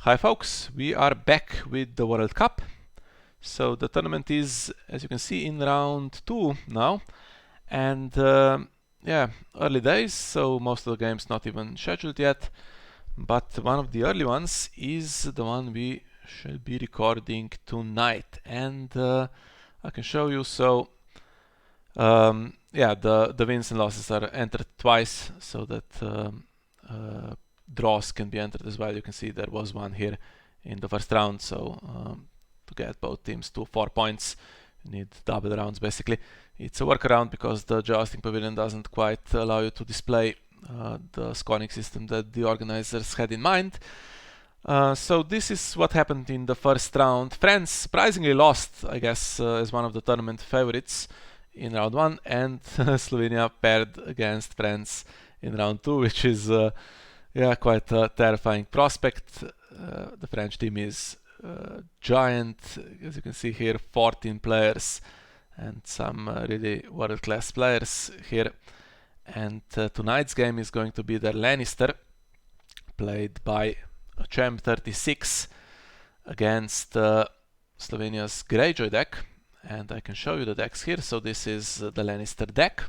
Hi folks, we are back with the World Cup. So the tournament is, as you can see, in round 2 now. And yeah, early days, so most of the games not even scheduled yet. But one of the early ones is the one we shall be recording tonight. And I can show you, so yeah, the wins and losses are entered twice, so that draws can be entered as well. You can see there was one here in the first round, so to get both teams to 4 points you need double rounds basically. It's a workaround because the jousting pavilion doesn't quite allow you to display the scoring system that the organizers had in mind. So this is what happened in the first round. France surprisingly lost, I guess, as one of the tournament favorites in round 1, and Slovenia paired against France in round 2, which is yeah, quite a terrifying prospect. The French team is giant, as you can see here, 14 players and some really world-class players here. And tonight's game is going to be the Lannister, played by Champ 36 against Slovenia's Greyjoy deck. And I can show you the decks here. So this is the Lannister deck.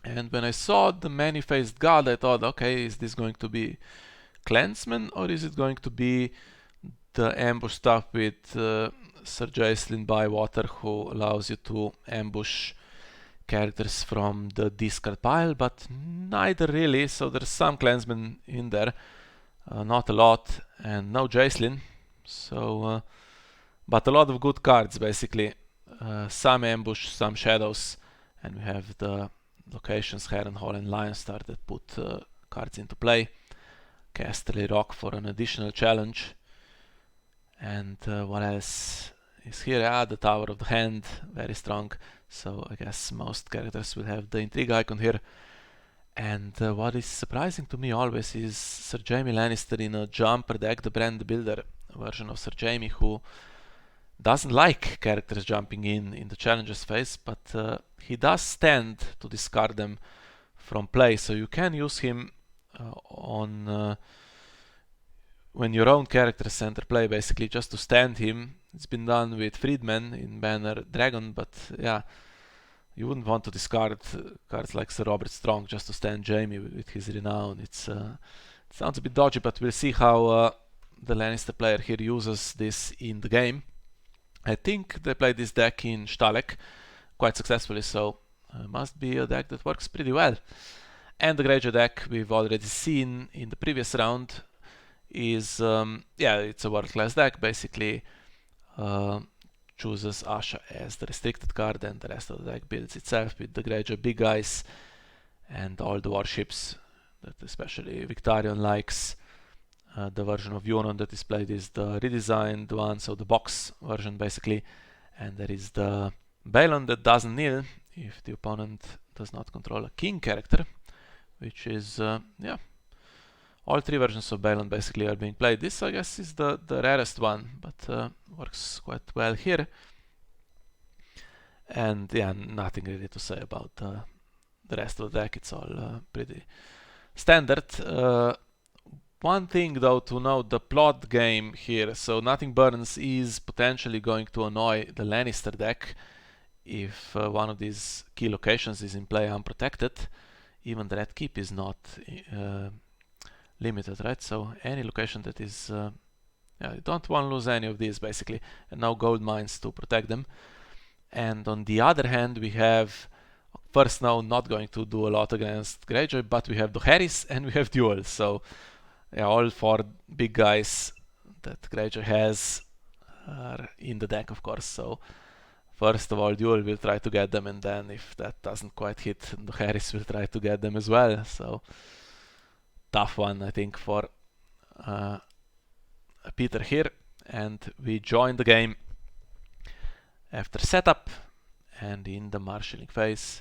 And when I saw the many-faced god, I thought, okay, is this going to be Clansman or is it going to be the ambush stuff with Sir Jacelyn Bywater, who allows you to ambush characters from the discard pile? But neither really, so there's some Clansmen in there, not a lot, and no Jacelyn. So, but a lot of good cards basically. Some ambush, some shadows, and we have the locations Harrenhal and Lionstar that put cards into play. Casterly Rock for an additional challenge. And what else is here? The Tower of the Hand, very strong. So I guess most characters will have the intrigue icon here. And what is surprising to me always is Sir Jaime Lannister in a jumper deck, the Brand Builder version of Sir Jaime, who doesn't like characters jumping in the challenges phase, but he does stand to discard them from play, so you can use him on when your own characters enter play, basically just to stand him. It's been done with Freedman in Banner Dragon, but yeah, you wouldn't want to discard cards like Sir Robert Strong just to stand Jaime with his renown. It sounds a bit dodgy, but we'll see how the Lannister player here uses this in the game. I think they played this deck in Stalek quite successfully, so must be a deck that works pretty well. And the Greyjoy deck we've already seen in the previous round is, yeah, it's a world-class deck. Basically chooses Asha as the restricted card, and the rest of the deck builds itself with the Greyjoy big guys and all the warships that especially Victarion likes. The version of Euron that is played is the redesigned one, so the box version basically. And there is the Balon that doesn't kneel if the opponent does not control a king character, which is, yeah, all three versions of Balon basically are being played. This, I guess, is the rarest one, but works quite well here. And yeah, nothing really to say about the rest of the deck. It's all pretty standard. One thing though to note, the plot game here. So Nothing Burns is potentially going to annoy the Lannister deck if one of these key locations is in play unprotected. Even the Red Keep is not limited, right? So any location that is, yeah, you don't want to lose any of these basically, and no gold mines to protect them. And on the other hand, we have First Snow not going to do a lot against Greyjoy, but we have Dohaeris and we have Duel. So yeah, all 4 big guys that Greyjoy has are in the deck, of course. So first of all, Duel will try to get them, and then if that doesn't quite hit, Dohaeris will try to get them as well. So tough one, I think, for Peter here. And we join the game after setup, and in the marshalling phase,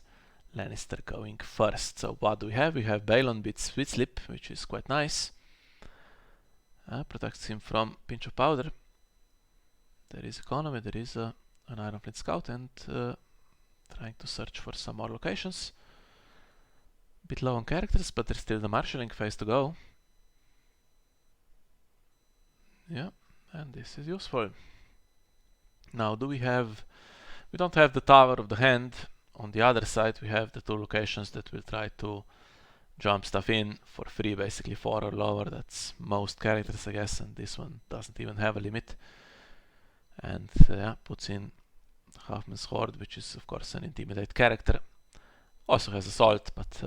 Lannister going first. So what do we have? We have Balon with Sweet Slip, which is quite nice. Protects him from pinch of powder. There is economy, there is an Iron Flint Scout, and trying to search for some more locations. Bit low on characters, but there's still the marshalling phase to go. Yeah, and this is useful. Now, we don't have the Tower of the Hand. On the other side, we have the two locations that will try to jump stuff in for free, basically 4 or lower. That's most characters, I guess, and this one doesn't even have a limit. And yeah, puts in Halfman's Horde, which is of course an Intimidate character. Also has Assault, but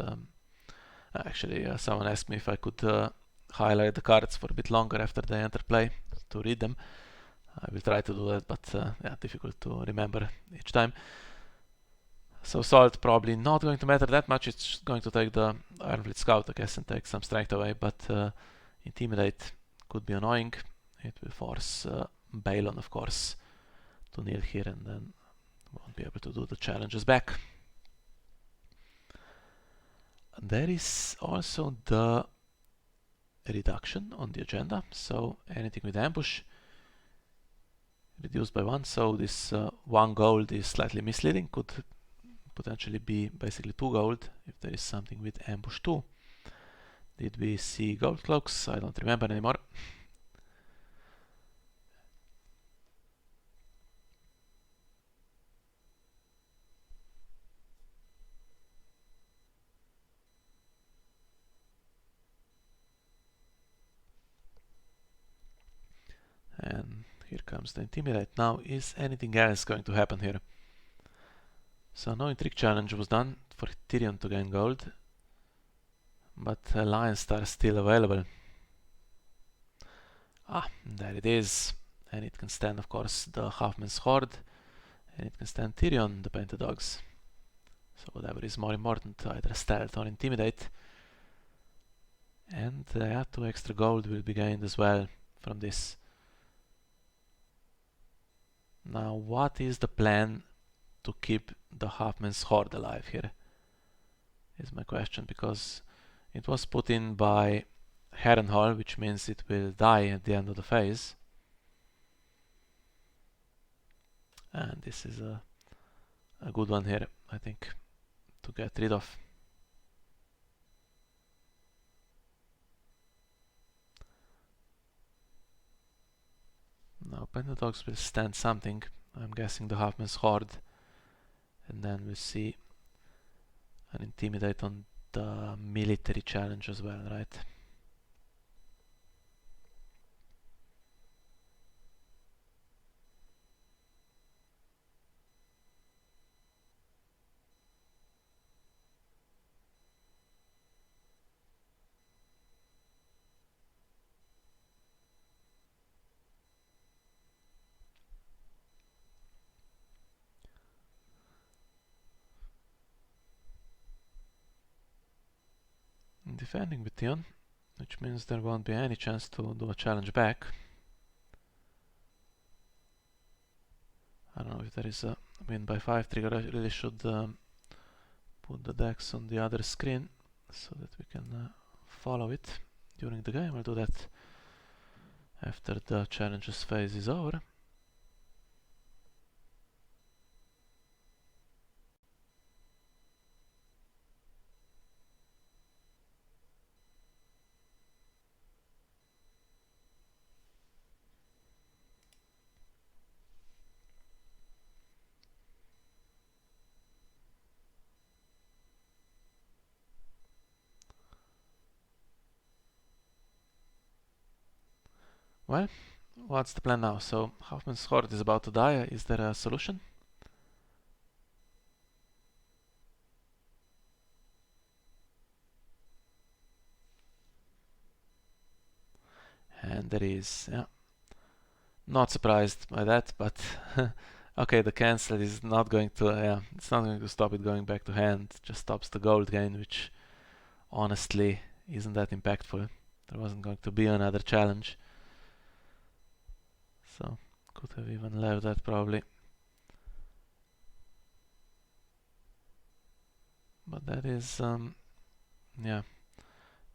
actually someone asked me if I could highlight the cards for a bit longer after they enter play to read them. I will try to do that, but yeah, difficult to remember each time. So Assault probably not going to matter that much. It's going to take the Ironfleet Scout, I guess, and take some strength away, but Intimidate could be annoying. It will force Balon, of course, to kneel here, and then won't be able to do the challenges back. There is also the reduction on the agenda, so anything with ambush reduced by 1, so this 1 gold is slightly misleading, could potentially be basically 2 gold if there is something with ambush 2. Did we see gold cloaks? I don't remember anymore. And here comes the Intimidate. Now, is anything else going to happen here? So no Intrigue challenge was done for Tyrion to gain gold, but Lion Star is still available. Ah, there it is. And it can stand, of course, the Halfman's Horde, and it can stand Tyrion, the Painted Dogs. So whatever is more important, either Stealth or Intimidate. And yeah, 2 extra gold will be gained as well from this. Now, what is the plan to keep the Halfman's Horde alive here? Is my question, because it was put in by Harrenhal, which means it will die at the end of the phase. And this is a good one here, I think, to get rid of. Now Painted Dogs will stand something, I'm guessing the Halfman's Horde, and then we'll see an Intimidate on the military challenge as well, right? Defending with Tion, which means there won't be any chance to do a challenge back. I don't know if there is a win by 5 trigger. I really should put the decks on the other screen so that we can follow it during the game. I'll do that after the challenges phase is over. Well, what's the plan now? So Halfman's Horde is about to die. Is there a solution? And there is, yeah. Not surprised by that, but okay, the cancel is not going to, yeah, it's not going to stop it going back to hand. It just stops the gold gain, which honestly isn't that impactful. There wasn't going to be another challenge, so could have even left that probably. But that is, yeah,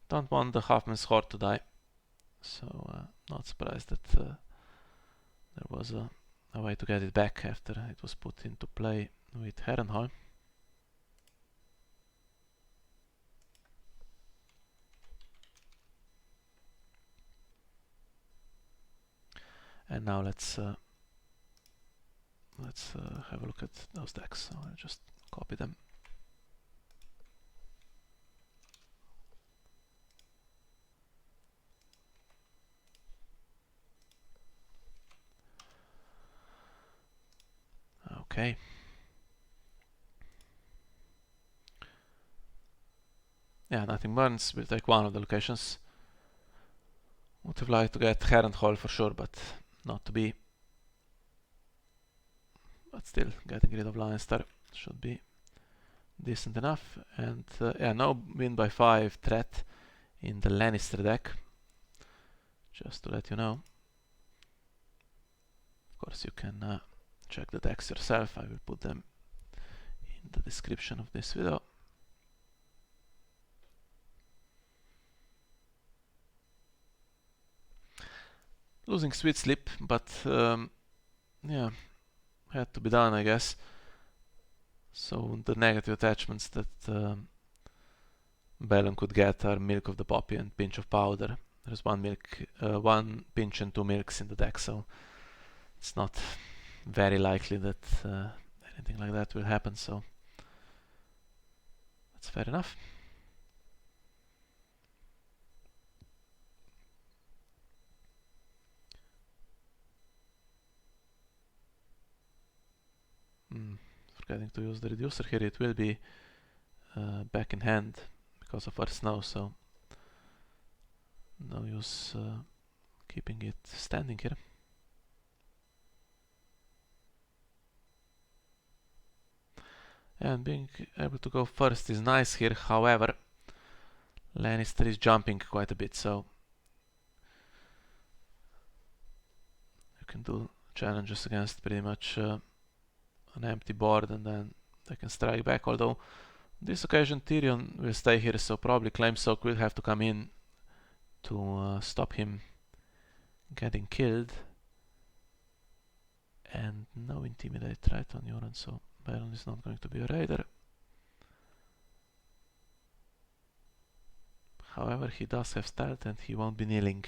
don't want the Halfman's Horde to die, so not surprised that there was a way to get it back after it was put into play with Harrenhal. And now let's have a look at those decks. So I'll just copy them. Okay. Yeah, nothing burns. We'll take one of the locations. Would have liked to get Harrenhal for sure, but not to be. But still, getting rid of Lannister should be decent enough. And yeah, no win by 5 threat in the Lannister deck. Just to let you know. Of course, you can check the decks yourself. I will put them in the description of this video. Losing Sweet Sleep, but yeah, had to be done, I guess. So the negative attachments that Balon could get are Milk of the Poppy and Pinch of Powder. There's one pinch and 2 milks in the deck, so it's not very likely that anything like that will happen, so that's fair enough. Forgetting to use the reducer here. It will be back in hand because of our snow, so no use keeping it standing here. And being able to go first is nice here. However, Lannister is jumping quite a bit, so you can do challenges against pretty much an empty board, and then they can strike back. Although this occasion Tyrion will stay here, so probably Claim Soak will have to come in to stop him getting killed. And no Intimidate right on Euron, so Balon is not going to be a raider. However, he does have stealth and he won't be kneeling.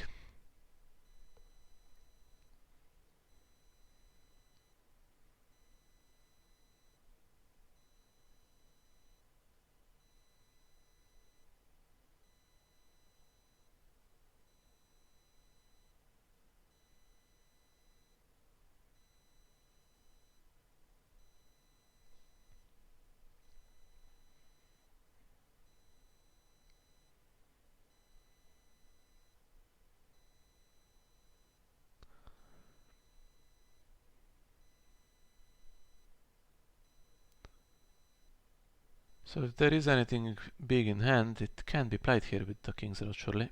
So if there is anything big in hand, it can be played here with the King's Road, surely.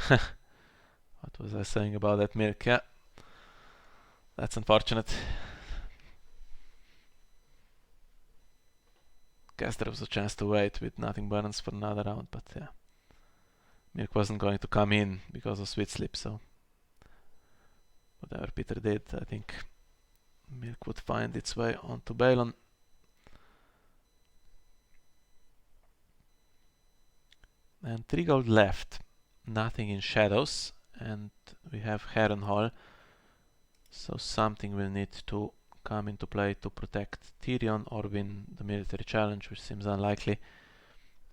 What was I saying about that milk? Yeah, that's unfortunate. Guess there was a chance to wait with nothing burns for another round, but yeah. Milk wasn't going to come in because of Sweet Sleep, so whatever Peter did, I think Milk would find its way onto Balon. And 3 gold left, nothing in shadows, and we have Harrenhal, so something will need to come into play to protect Tyrion or win the military challenge, which seems unlikely.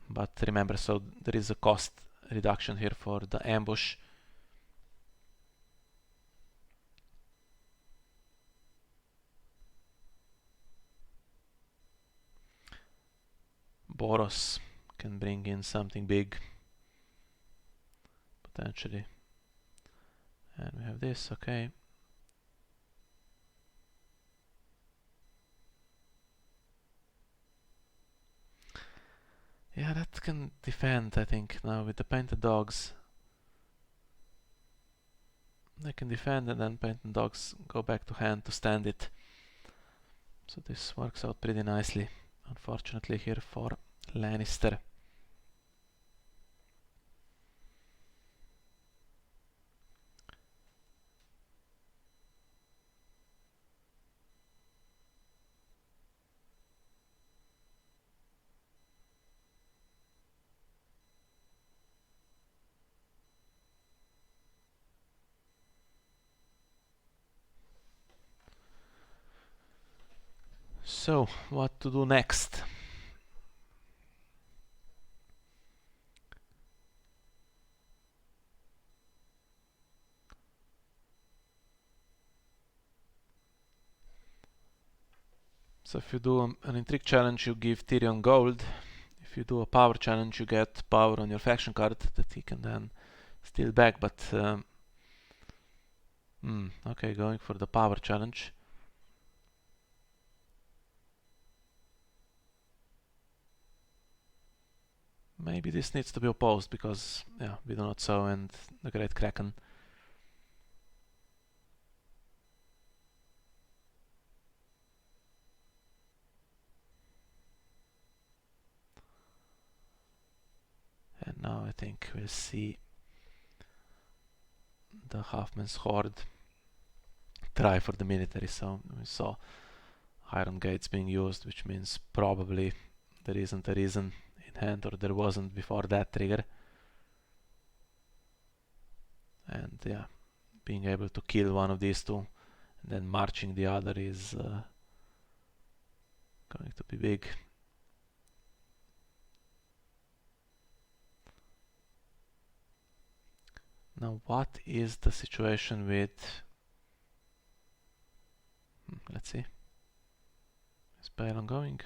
But remember, so there is a cost reduction here for the ambush. Boros can bring in something big, potentially. And we have this, okay. Yeah, that can defend, I think, now with the Painted Dogs. They can defend and then Painted Dogs go back to hand to stand it. So this works out pretty nicely, unfortunately here for Lannister. So, what to do next? So if you do an intrigue challenge, you give Tyrion gold. If you do a power challenge, you get power on your faction card that he can then steal back, but okay, going for the power challenge. Maybe this needs to be opposed because, yeah, we do not so and the Great Kraken. And now I think we'll see the Halfman's Horde try for the military. So we saw Iron Gates being used, which means probably there isn't a reason in hand, or there wasn't before that trigger. And yeah, being able to kill one of these two and then marching the other is going to be big. Now what is the situation with... let's see. Is Baelon going?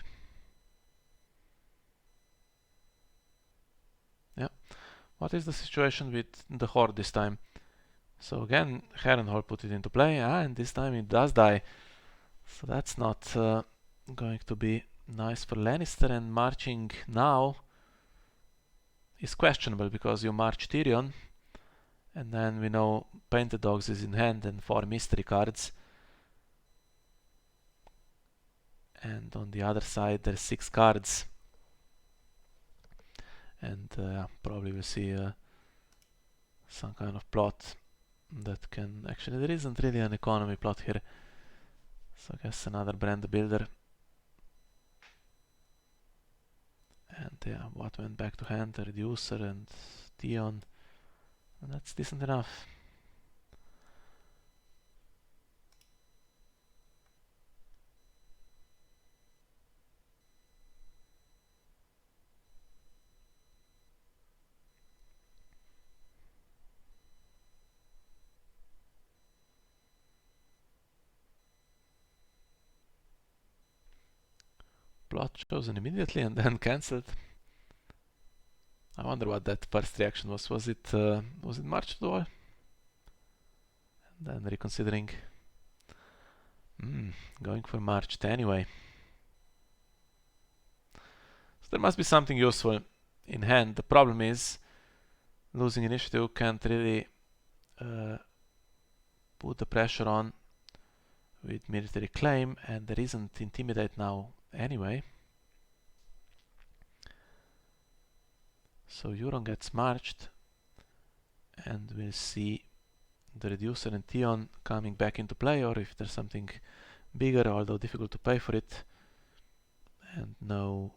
Yeah. What is the situation with the Horde this time? So again, Harrenhal put it into play, and this time it does die. So that's not going to be nice for Lannister, and marching now is questionable because you march Tyrion, and then we know Painted Dogs is in hand and 4 mystery cards. And on the other side there's 6 cards. And probably we'll see some kind of plot that can... Actually, there isn't really an economy plot here. So I guess another brand builder. And yeah, what went back to hand? The Reducer and Theon. And that's decent enough. Plot chosen immediately and then cancelled. I wonder what that first reaction was. Was it March to all? And then reconsidering. Going for March anyway. So there must be something useful in hand. The problem is losing initiative can't really put the pressure on with military claim, and there isn't intimidate now anyway. So Euron gets marched, and we'll see the Reducer and Theon coming back into play, or if there's something bigger, although difficult to pay for it. And no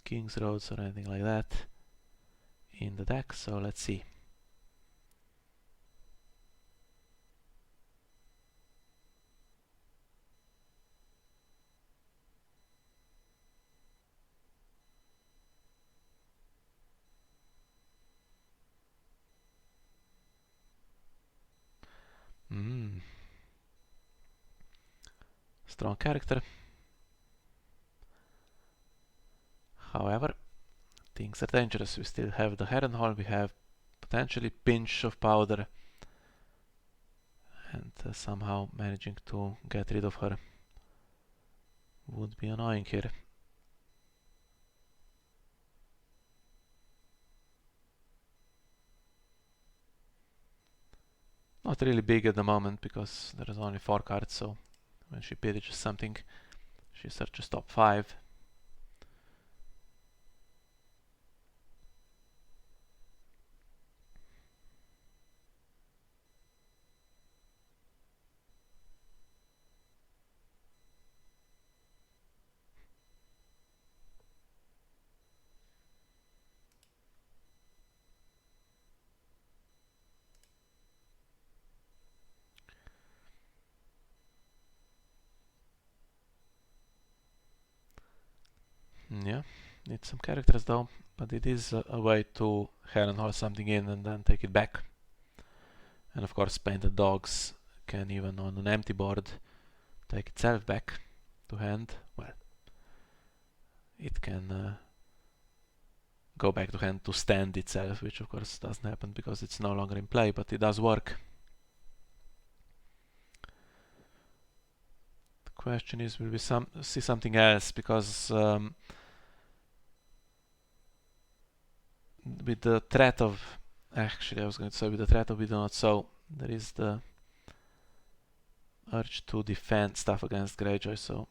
King's Roads or anything like that in the deck, so let's see. Strong character. However, things are dangerous. We still have the Harrenhal, we have potentially pinch of powder, and somehow managing to get rid of her would be annoying here. Not really big at the moment because there is only 4 cards, so when she pillages something, she searches top 5. Need some characters though, but it is a way to Harrenhal something in and then take it back. And of course painted dogs can even on an empty board take itself back to hand. Well, it can go back to hand to stand itself, which of course doesn't happen because it's no longer in play, but it does work. The question is, will we see something else? Because with the threat of... Actually, I was going to say with the threat of We Do Not Sow, there is the urge to defend stuff against Greyjoy, so...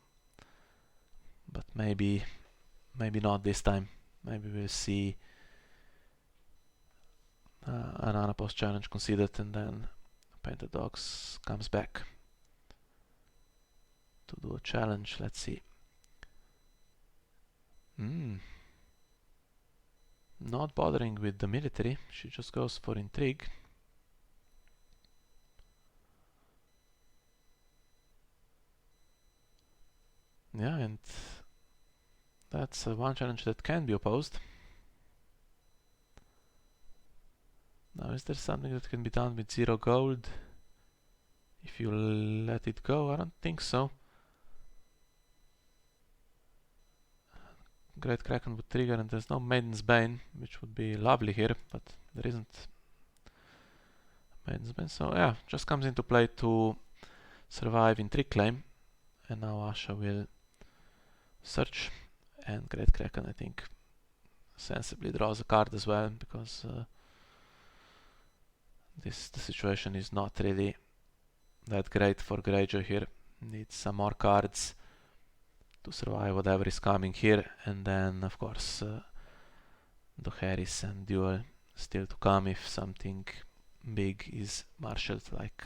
But maybe not this time. Maybe we'll see an unopposed challenge conceded and then Painted Dogs comes back to do a challenge. Let's see. Not bothering with the military, she just goes for intrigue. Yeah, and that's one challenge that can be opposed. Now, is there something that can be done with 0 gold if you let it go? I don't think so. Great Kraken would trigger and there's no Maiden's Bane, which would be lovely here, but there isn't Maiden's Bane. So yeah, just comes into play to survive Intrigue Claim. And now Asha will search, and Great Kraken, I think, sensibly draws a card as well, because the situation is not really that great for Greyjoy here. Needs some more cards to survive whatever is coming here, and then of course the Harris and duel still to come if something big is marshaled, like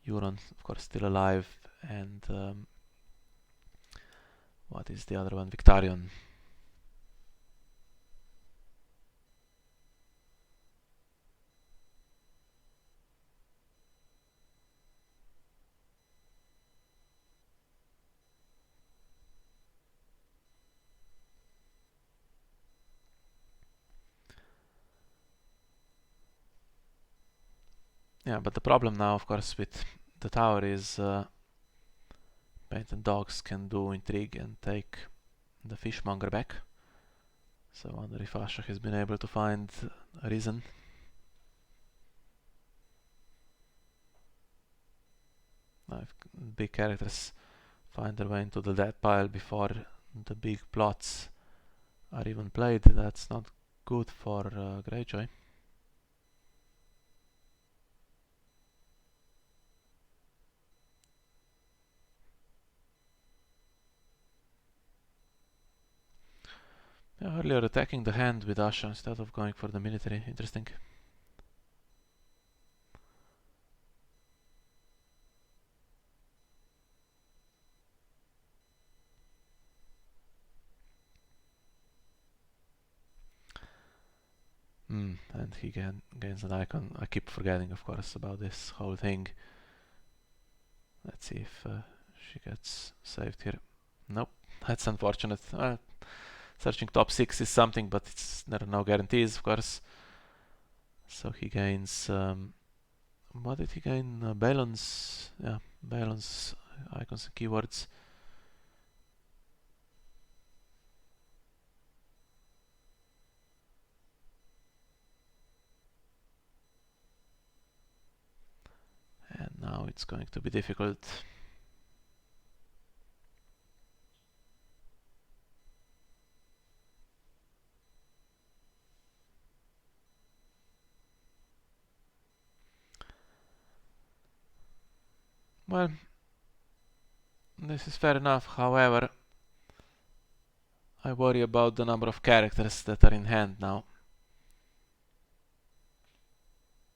Euron, of course, still alive, and what is the other one? Victarion. Yeah, but the problem now, of course, with the tower is Painted Dogs can do intrigue and take the fishmonger back. So I wonder if Asha has been able to find a reason. Now, if big characters find their way into the death pile before the big plots are even played, that's not good for Greyjoy. Yeah, earlier attacking the hand with Asha instead of going for the military. Interesting. And he gains an icon. I keep forgetting, of course, about this whole thing. Let's see if she gets saved here. Nope, that's unfortunate. Searching top 6 is something, but there are no guarantees, of course. So he gains... what did he gain? Balance. Yeah, balance, icons and keywords. And now it's going to be difficult. Well, this is fair enough. However, I worry about the number of characters that are in hand now.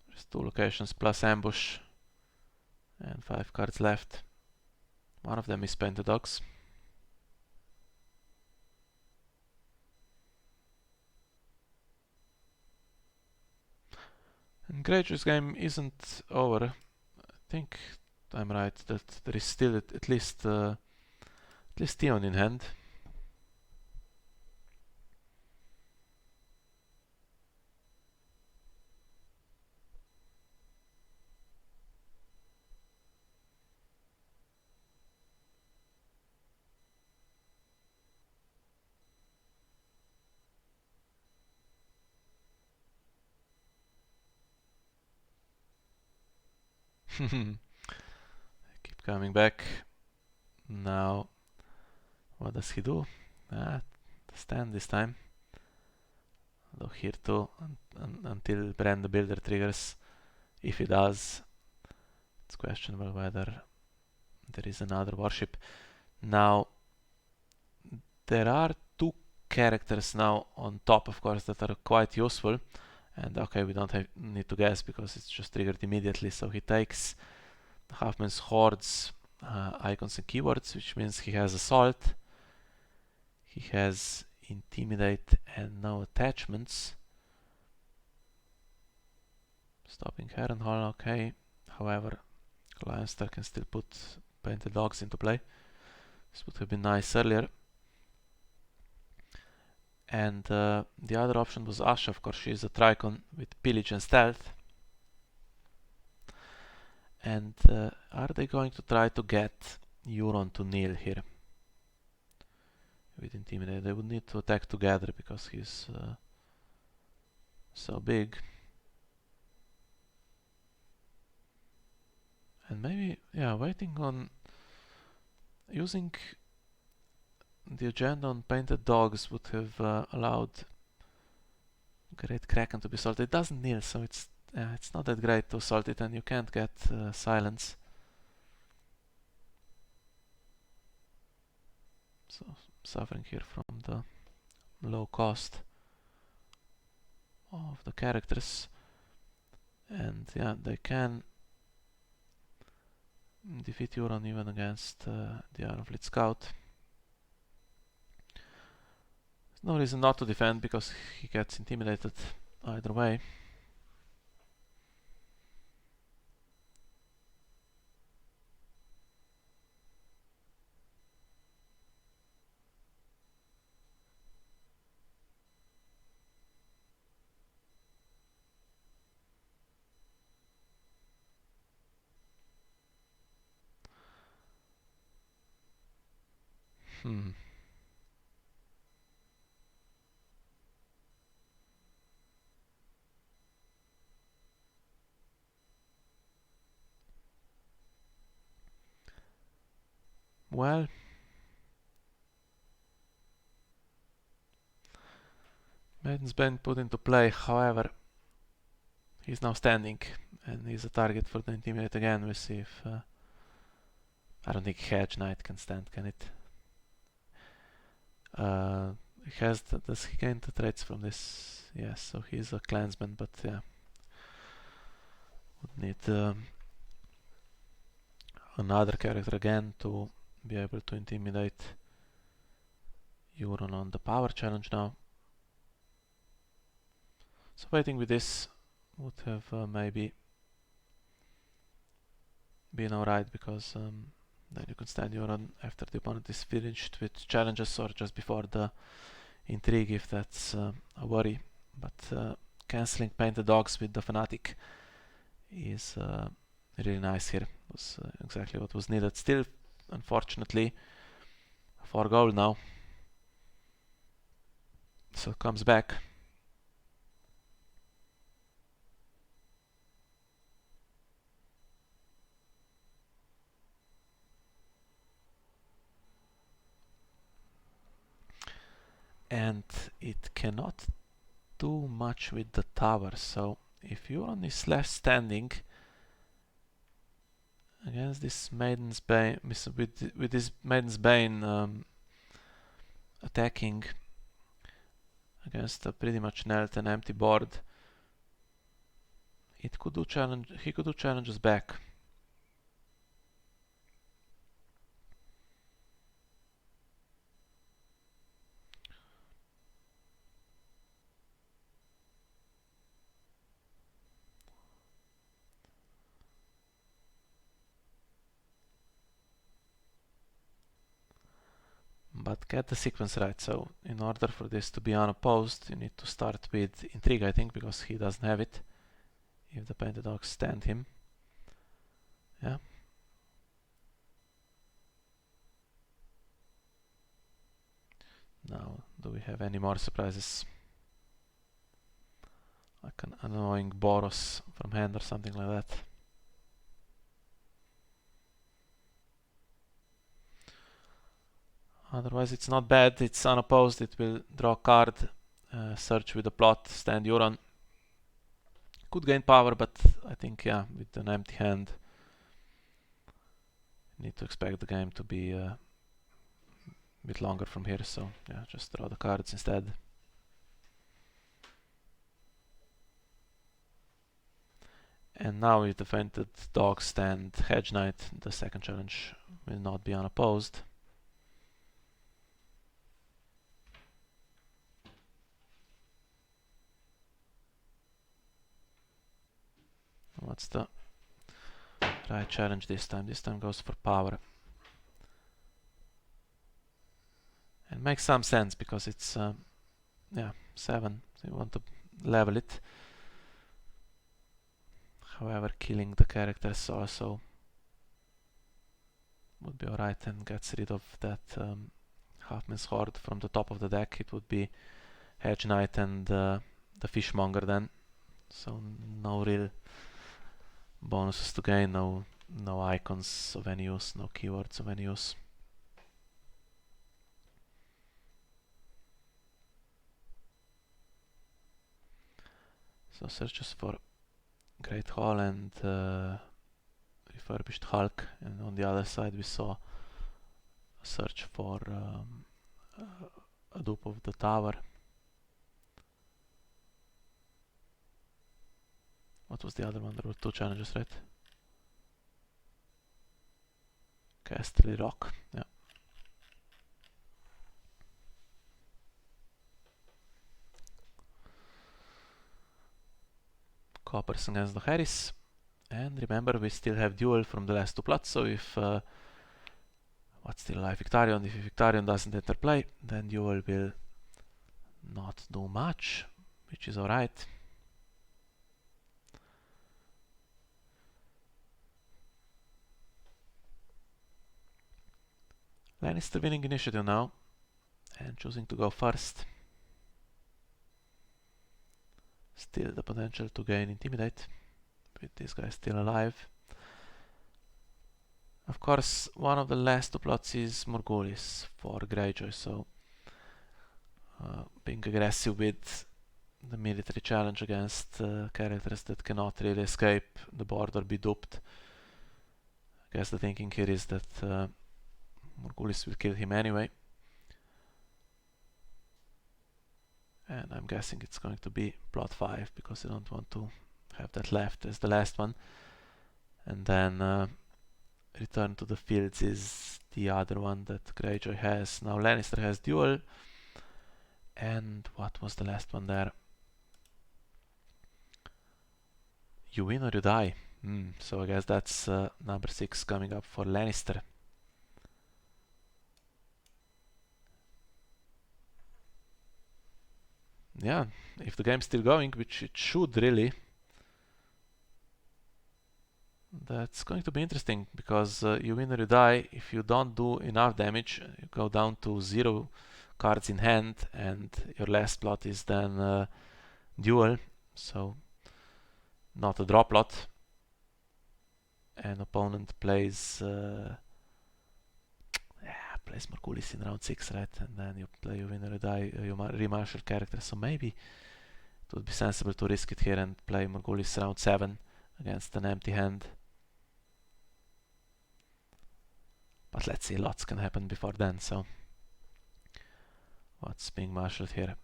There's 2 locations plus ambush and 5 cards left. One of them is Painted Dogs. And Greyjoy's game isn't over. I think I'm right that there is still at least Theon in hand. Keep coming back. Now, what does he do? Stand this time. Though here too, until Brand the Builder triggers. If he does, it's questionable whether there is another warship. Now, there are two characters now on top, of course, that are quite useful. And okay, we don't need to guess because it's just triggered immediately. So he takes Halfman's Horde's icons and keywords, which means he has Assault, he has Intimidate and no attachments. Stopping Harrenhal, okay. However, Lannister can still put Painted Dogs into play. This would have been nice earlier. And the other option was Asha, of course. She is a Tricon with Pillage and Stealth. And are they going to try to get Euron to kneel here? With Intimidate, they would need to attack together because he's so big. And maybe, yeah, waiting on using the agenda on Painted Dogs would have allowed Great Kraken to be assaulted. It doesn't kneel, so it's not that great to assault it, and you can't get silence. So suffering here from the low cost of the characters. And yeah, they can defeat Euron even against the Ironfleet Scout. There's no reason not to defend because he gets intimidated either way. Well, Maiden's Bane put into play, however, he's now standing and he's a target for the Intimidate again. We'll see if... I don't think Hedge Knight can stand, can it? Does he gain the traits from this? Yes, so he's a clansman, but yeah. Would need another character again to be able to intimidate Euron on the power challenge now. So waiting with this would have maybe been alright, because then you can stand Euron after the opponent is finished with challenges or just before the intrigue if that's a worry. But cancelling Painted Dogs with the Fanatic is really nice here. It was exactly what was needed. Still, unfortunately, 4 gold now. So it comes back. And it cannot do much with the tower. So if Euron is left standing against this Maiden's Bane, with this Maiden's Bane attacking against a pretty much knelt and empty board, it could do he could do challenges back. But get the sequence right. So in order for this to be unopposed, you need to start with Intrigue, I think, because he doesn't have it. If the Painted Dogs stand him. Yeah. Now, do we have any more surprises? Like an annoying Boros from hand or something like that. Otherwise it's not bad, it's unopposed, it will draw a card, search with a plot, stand Euron. Could gain power, but I think, yeah, with an empty hand, need to expect the game to be a bit longer from here, so yeah, just draw the cards instead. And now with the Fainted Dog stand Hedge Knight, the second challenge will not be unopposed. What's the right challenge this time? This time goes for power. And makes some sense because it's, yeah, 7, so you want to level it. However, killing the characters also would be alright and gets rid of that Halfman's Horde from the top of the deck. It would be Hedge Knight and the Fishmonger then. So no real bonuses to gain, no icons of any use, no keywords of any use. So searches for Great Hall and Refurbished Hulk, and on the other side we saw a search for a dupe of the tower. What was the other one? There were 2 challenges, right? Casterly Rock, yeah. Coppers against the Harris. And remember, we still have duel from the last 2 plots, so if what's still alive? Victarion. If Victarion doesn't enter play, then duel will not do much, which is alright. Lannister winning initiative now, and choosing to go first. Still the potential to gain Intimidate, with this guy still alive. Of course, one of the last 2 plots is Morghulis for Greyjoy, so being aggressive with the military challenge against characters that cannot really escape the board or be duped. I guess the thinking here is that Morghulis will kill him anyway. And I'm guessing it's going to be plot 5 because I don't want to have that left as the last one. And then Return to the Fields is the other one that Greyjoy has. Now Lannister has duel. And what was the last one there? You win or you die. So I guess that's number 6 coming up for Lannister. Yeah, if the game's still going, which it should really, that's going to be interesting, because you win or you die. If you don't do enough damage, you go down to 0 cards in hand, and your last plot is then duel, so not a draw plot. An opponent plays plays Morghulis in round 6, right? And then you play you win or you die, you remarshal character, so maybe it would be sensible to risk it here and play Morghulis round 7 against an empty hand. But let's see, lots can happen before then, so what's being marshaled here?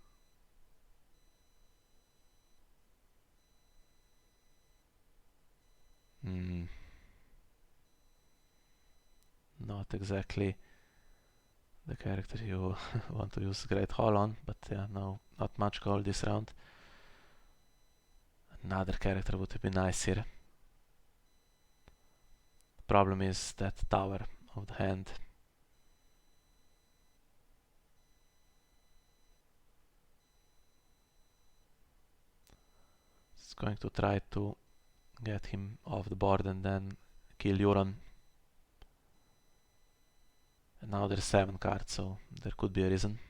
Not exactly the character you want to use Great Hall on, but yeah, no, not much gold this round. Another character would be nice here. The problem is that tower of the hand. It's going to try to get him off the board and then kill Euron. And now there's 7 cards, so there could be a reason.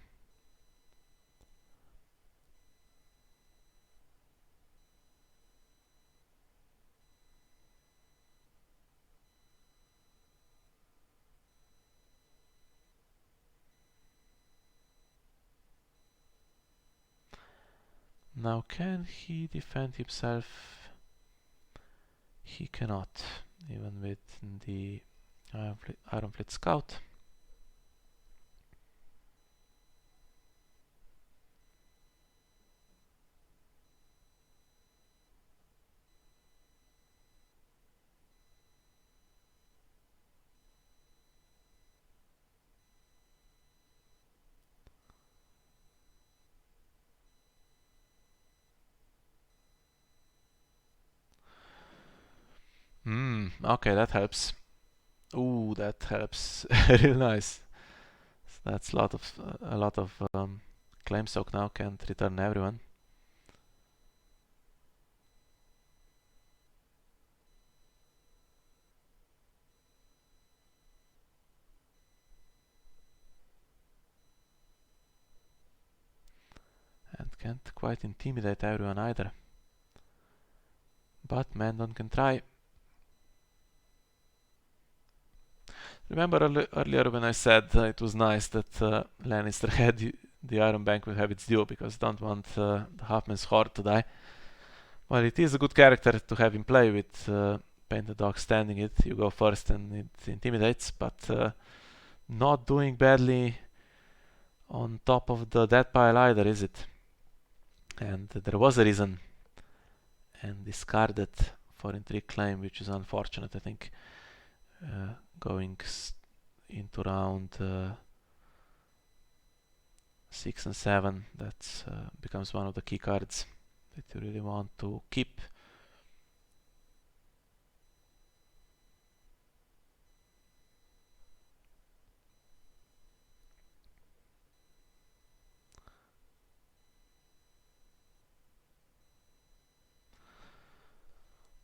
Now can he defend himself? He cannot, even with the Ironfleet Scout. Okay, that helps. Ooh, that helps. Real nice. So that's a lot of claim soak now. Can't return everyone. And can't quite intimidate everyone either. But Mandon can try. Remember earlier when I said it was nice that Lannister had the Iron Bank will have its due because don't want the Halfman's Horde to die. Well, it is a good character to have him play with Painted Dog standing it. You go first and it intimidates, but not doing badly on top of the death pile either, is it? And there was a reason and discarded for intrigue claim, which is unfortunate. I think going into round 6 and 7, that becomes one of the key cards that you really want to keep.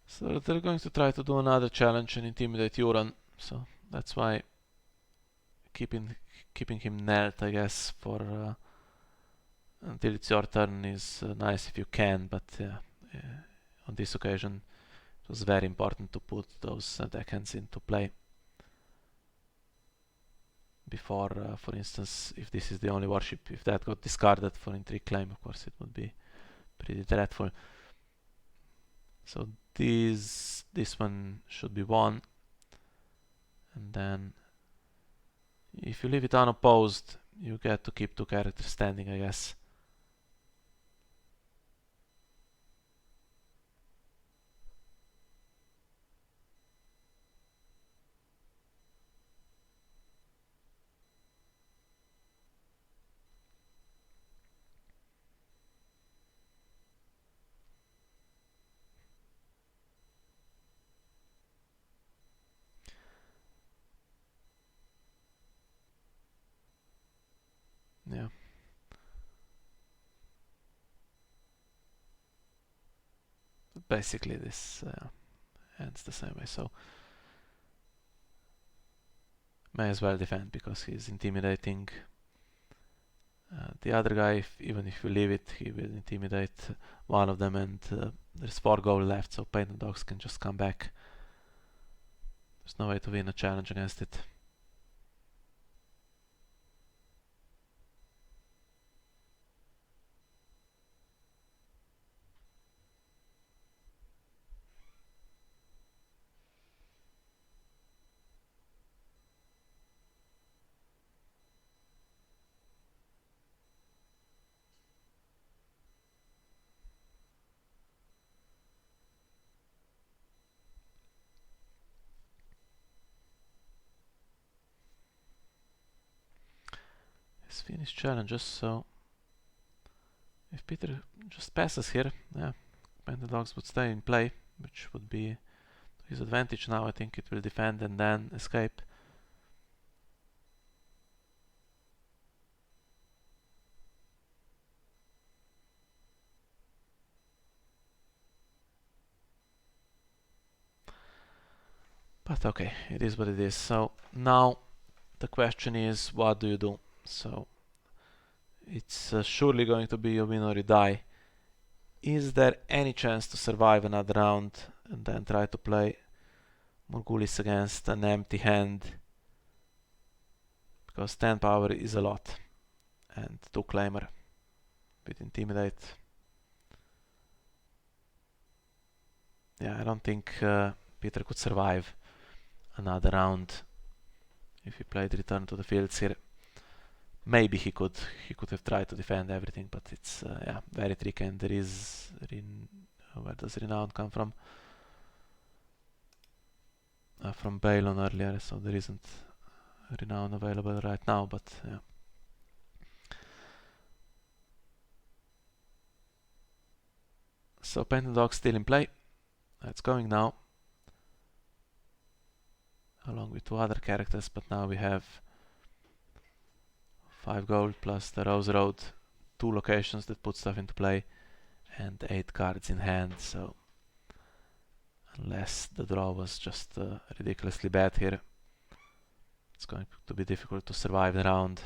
So they're going to try to do another challenge and intimidate Euron. So that's why keeping him knelt, I guess, for until it's your turn is nice if you can. But on this occasion, it was very important to put those deckhands into play before, for instance, if this is the only warship, if that got discarded for intrigue claim, of course, it would be pretty dreadful. So this one should be won, and then if you leave it unopposed, you get to keep 2 characters standing, I guess. Yeah. But basically this ends the same way, so may as well defend because he's intimidating the other guy. Even if you leave it, he will intimidate one of them, and there's 4 gold left, so Painted Dogs can just come back. There's no way to win a challenge against it. He's finished challenges, so if Peter just passes here, yeah, Painted Dogs would stay in play, which would be to his advantage now. I think it will defend and then escape. But okay, it is what it is. So now the question is, what do you do? So it's surely going to be a win or you die. Is there any chance to survive another round and then try to play Morgulis against an empty hand? Because 10 power is a lot, and 2 claimer with intimidate. Yeah, I don't think Peter could survive another round if he played Return to the Fields here. Maybe he could have tried to defend everything, but it's yeah, very tricky, and there is where does Renown come from? From Balon earlier, so there isn't Renown available right now, but yeah. So Painted Dog still in play. It's going now, along with 2 other characters, but now we have 5 gold plus the Rose Road, 2 locations that put stuff into play, and 8 cards in hand, so unless the draw was just ridiculously bad here, it's going to be difficult to survive the round.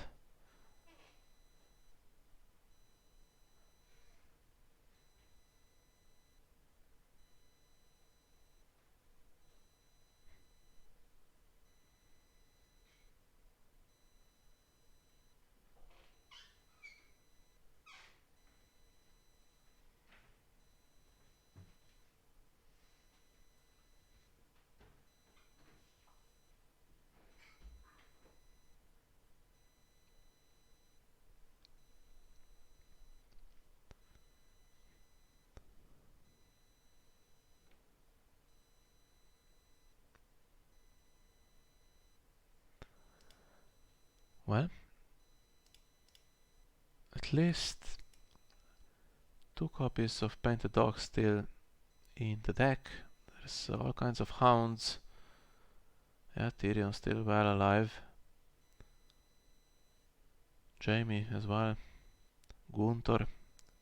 Well, at least 2 copies of Painted Dog still in the deck. There's all kinds of hounds. Yeah, Tyrion still well alive. Jaime as well. Gunthor,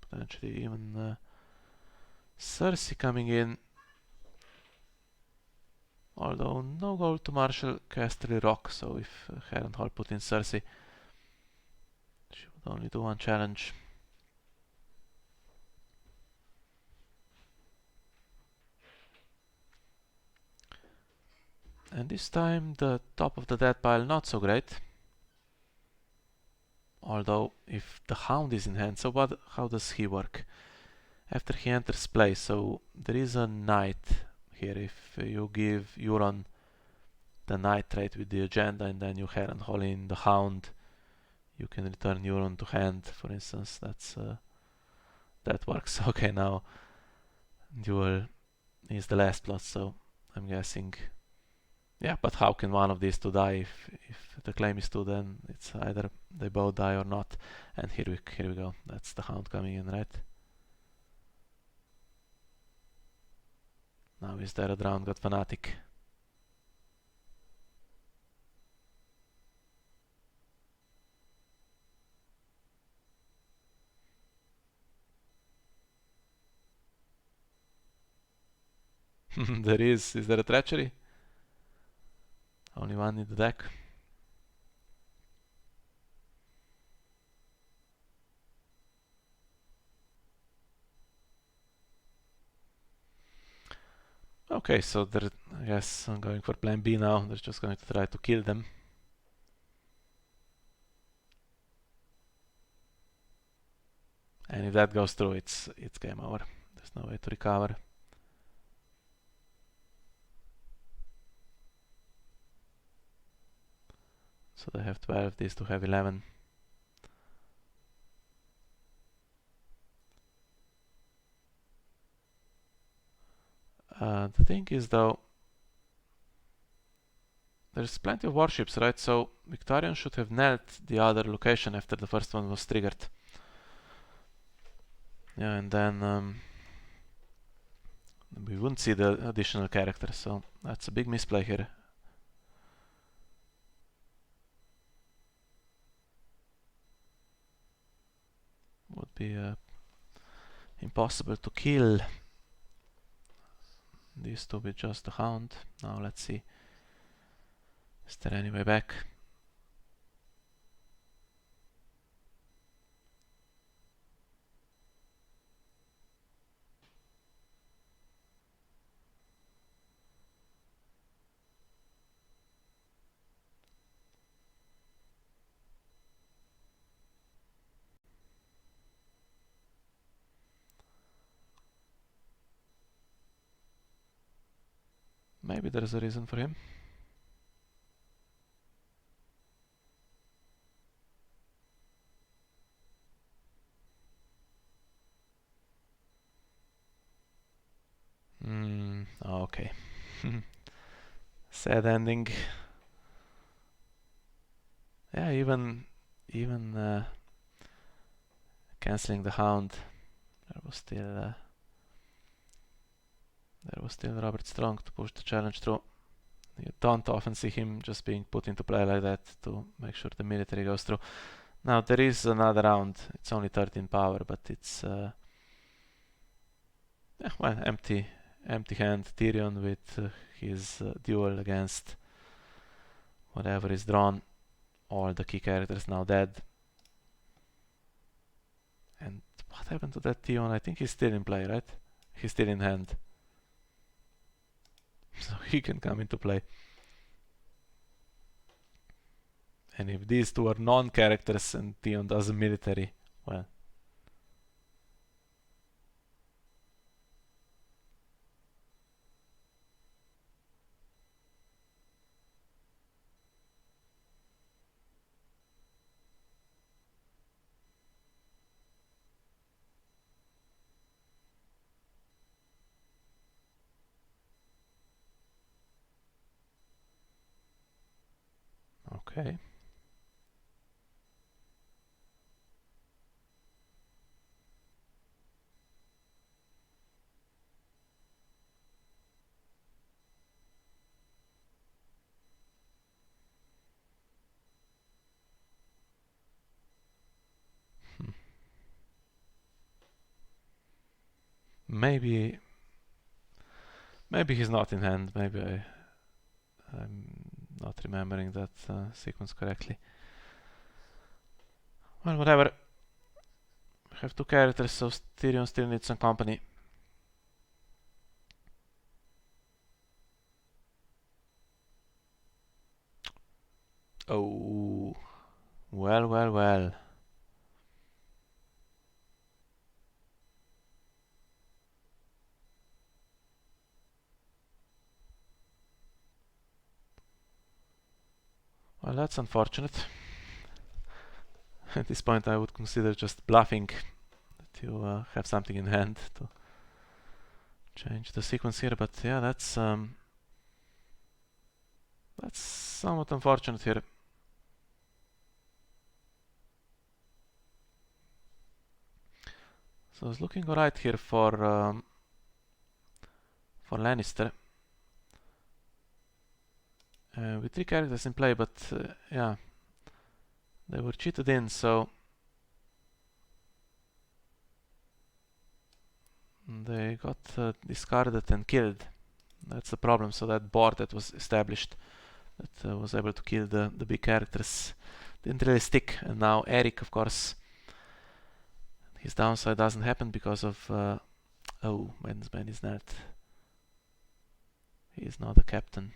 potentially even Cersei coming in. Although no gold to Marshall Casterly Rock, so if Harrenhal put in Cersei, she would only do 1 challenge. And this time the top of the dead pile not so great. Although if the Hound is in hand, so how does he work? After he enters play, so there is a knight here. If you give Euron the knight trait with the agenda and then you Harrenhal in the Hound, you can return Euron to hand, for instance. That works. Okay, now duel is the last plot, so I'm guessing. Yeah, but how can one of these 2 die? If the claim is 2, then it's either they both die or not. And here we go. That's the Hound coming in, right? Now is there a Drowned God Fanatic? There is. Is there a treachery? Only 1 in the deck. Okay, so I guess I'm going for plan B now. They're just going to try to kill them. And if that goes through, it's game over. There's no way to recover. So they have 12, these 2 have 11. The thing is though, there's plenty of warships, right? So Victorian should have knelt the other location after the first one was triggered. Yeah, and then we wouldn't see the additional character, so that's a big misplay here. Would be impossible to kill these 2 with just the Hound. Now let's see. Is there any way back? maybe there's a reason for him. Okay. Sad ending. Yeah, even canceling the Hound, there was still Robert Strong to push the challenge through. You don't often see him just being put into play like that to make sure the military goes through. Now there is another round. It's only 13 power, but it's yeah, well, empty hand. Tyrion with his duel against whatever is drawn. All the key characters now dead. And what happened to that Theon? I think he's still in play, right? He's still in hand. So he can come into play. And if these two are non-characters and Theon does a military, well. Okay. Maybe he's not in hand. Maybe I'm not remembering that sequence correctly. Well, whatever. We have two characters, so Tyrion still needs some company. Oh, well. Well, that's unfortunate. At this point I would consider just bluffing that you have something in hand to change the sequence here, but yeah, that's somewhat unfortunate here. So it's looking alright here for Lannister. With three characters in play, but yeah, they were cheated in, so they got discarded and killed. That's the problem. So that board that was established that was able to kill the big characters didn't really stick. And now Eric, of course, his downside doesn't happen because of oh, Wensman is not. He is not the captain.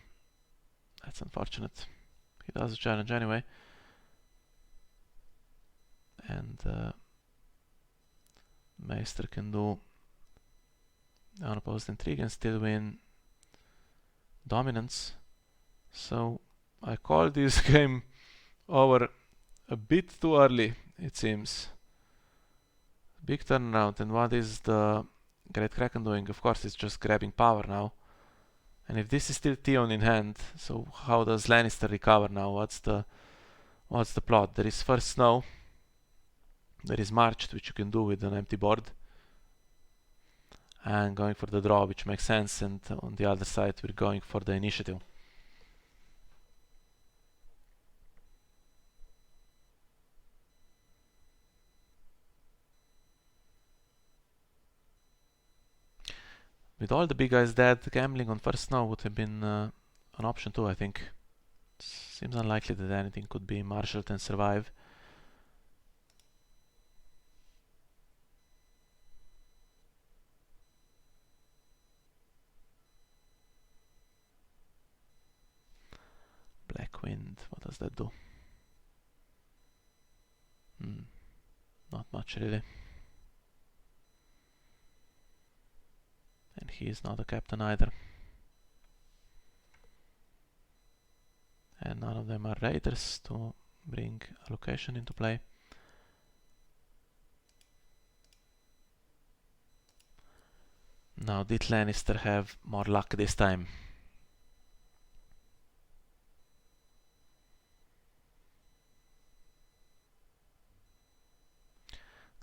That's unfortunate. He does a challenge anyway. And Meister can do unopposed intrigue and still win dominance. So I call this game over a bit too early, it seems. Big turnaround, and what is the Great Kraken doing? Of course it's just grabbing power now. And if this is still Theon in hand, so how does Lannister recover now? What's the plot? There is first snow. There is marched, which you can do with an empty board. And going for the draw, which makes sense, and on the other side we're going for the initiative. With all the big guys dead, gambling on first snow would have been an option too, I think. Seems unlikely that anything could be marshaled and survive. Black Wind, what does that do? Not much really. And he is not a captain either. None of them are raiders to bring a location into play. Now, did Lannister have more luck this time?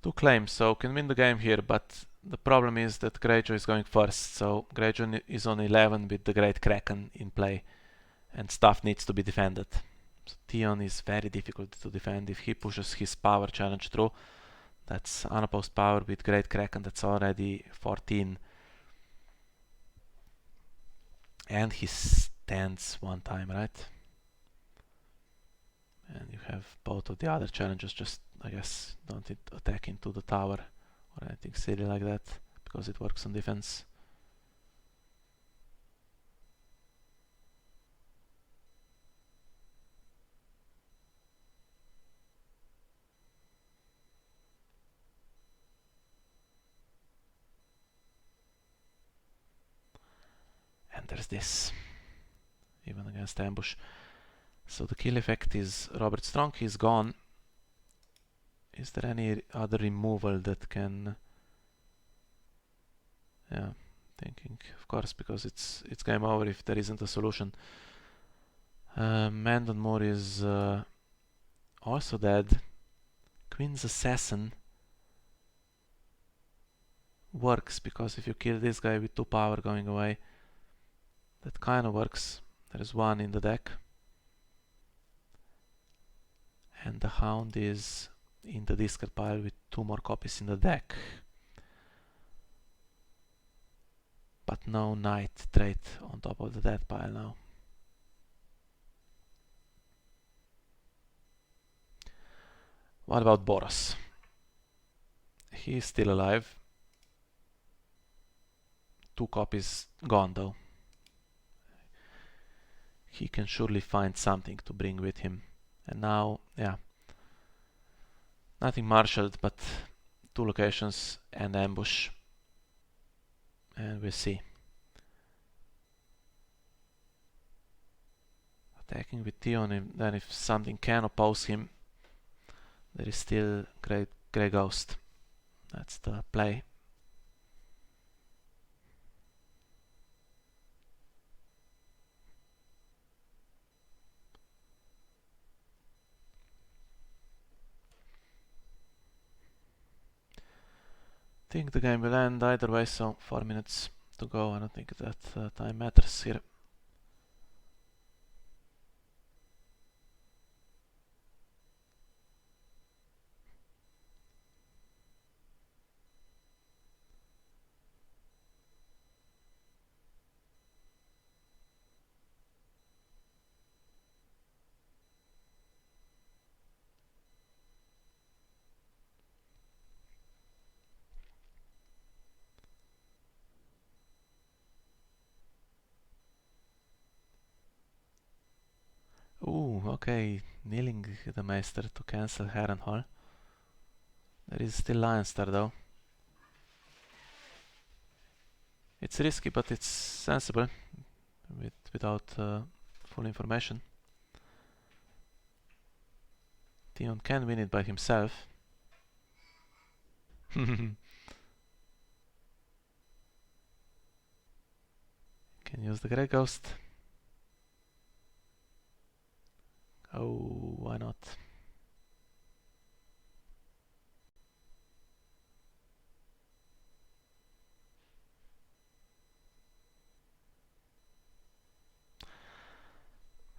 Two claims, so can win the game here, but the problem is that Greyjoy is going first, so Greyjoy is on 11 with the Great Kraken in play, and stuff needs to be defended. So Theon is very difficult to defend. If he pushes his power challenge through, that's unopposed power with Great Kraken, that's already 14. And he stands one time, right? And you have both of the other challenges, just, I guess, don't attack into the tower or anything silly like that, because it works on defense. And there's this, even against ambush. So the kill effect is Robert Strong, he's gone. Is there any other removal that can... Yeah, thinking, of course, because it's game over if there isn't a solution. Mandon Moore is also dead. Queen's Assassin works, because if you kill this guy with 2 power going away, that kind of works. There is 1 in the deck. And the Hound is in the discard pile with 2 more copies in the deck. But no Knight trait on top of the dead pile now. What about Boros? He is still alive. 2 copies gone though. He can surely find something to bring with him. And now, yeah, nothing marshaled, but 2 locations and ambush. And we'll see. Attacking with Theon, and then if something can oppose him, there is still Grey Ghost. That's the play. I think the game will end either way, so 4 minutes to go. I don't think that time matters here. Ooh, okay, kneeling the Meister to cancel Harrenhal. There is still Lannister though. It's risky, but it's sensible without full information. Theon can win it by himself. Can use the Grey Ghost. Oh, why not?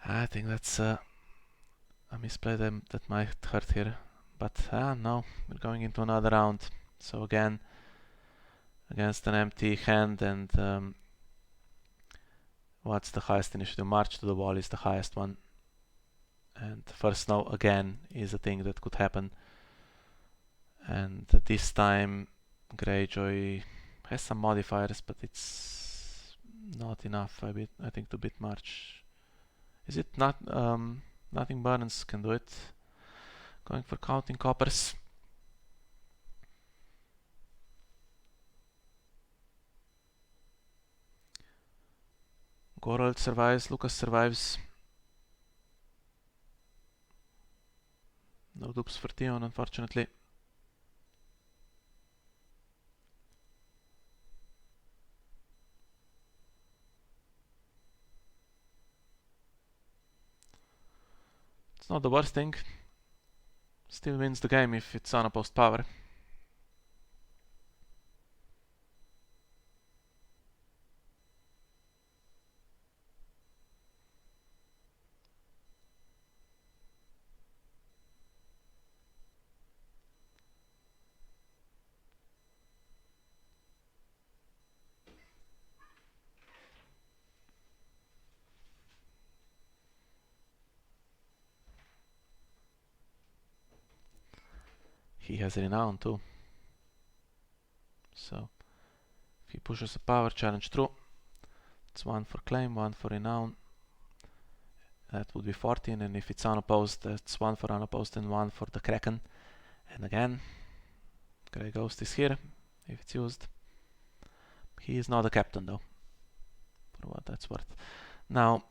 I think that's a misplay that might hurt here. But no, we're going into another round. So again, against an empty hand, and what's the highest initiative? March to the Wall is the highest one. And first snow again is a thing that could happen. And this time Greyjoy has some modifiers, but it's not enough, I think, to beat March. Is it not? Nothing Burns can do it. Going for counting coppers. Gorold survives, Lucas survives. No dupes for Theon, unfortunately. It's not the worst thing. Still wins the game if it's unopposed power. He has renown too. So if he pushes a power challenge through, it's 1 for claim, 1 for renown. That would be 14, and if it's unopposed, that's 1 for unopposed and 1 for the Kraken. And again, Grey Ghost is here if it's used. He is not a captain though, for what that's worth. Now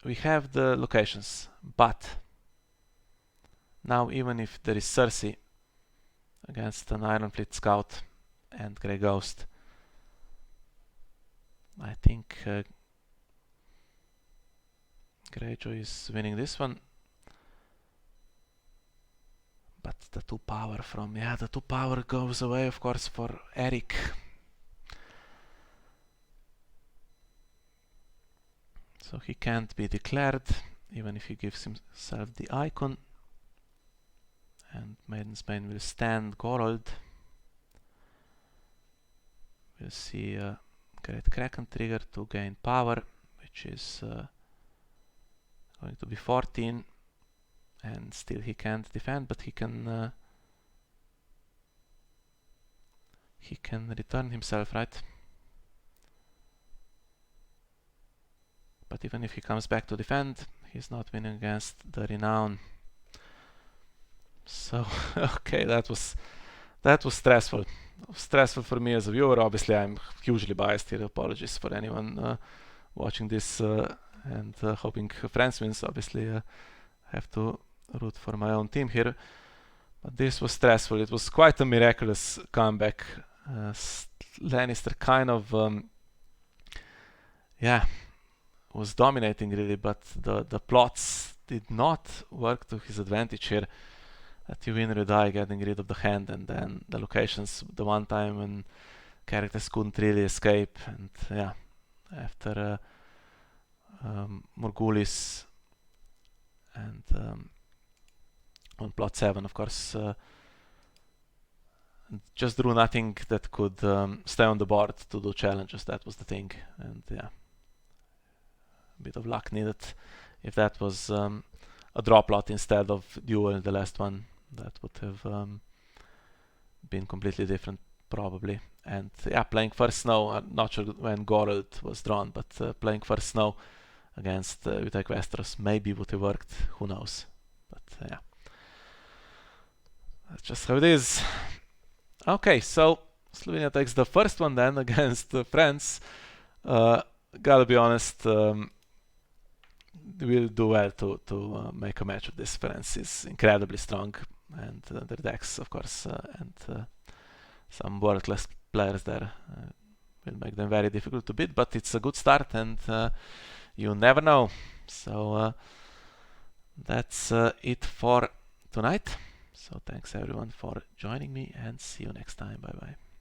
we have the locations, but now even if there is Cersei against an Ironfleet Scout and Grey Ghost, I think Greyjoy is winning this one. But the 2 power from, the 2 power goes away of course for Eric. So he can't be declared, even if he gives himself the icon. And Maiden's Bane will stand Gorold. We'll see Great Kraken trigger to gain power, which is going to be 14. And still he can't defend, but he can return himself, right? But even if he comes back to defend, he's not winning against the renown. So okay, that was stressful. Stressful for me as a viewer. Obviously, I'm hugely biased here. Apologies for anyone watching this and hoping France wins. Obviously, I have to root for my own team here. But this was stressful. It was quite a miraculous comeback. Lannister kind of was dominating really, but the plots did not work to his advantage here. That you win or you die getting rid of the hand, and then the locations, the one time when characters couldn't really escape, and after Morghulis and on plot 7 of course just drew nothing that could stay on the board to do challenges. That was the thing, and a bit of luck needed. If that was a draw plot instead of duel, the last one, that would have been completely different probably. And playing first snow, I'm not sure when Gorold was drawn, but playing first snow against Utek Westeros maybe would have worked, who knows. But that's just how it is. Okay, so Slovenia takes the first one then against France. Gotta be honest, we'll do well to make a match of this. France is incredibly strong, and their decks, of course, and some world-class players there will make them very difficult to beat, but it's a good start, and you never know. So that's it for tonight. So thanks everyone for joining me, and see you next time. Bye bye.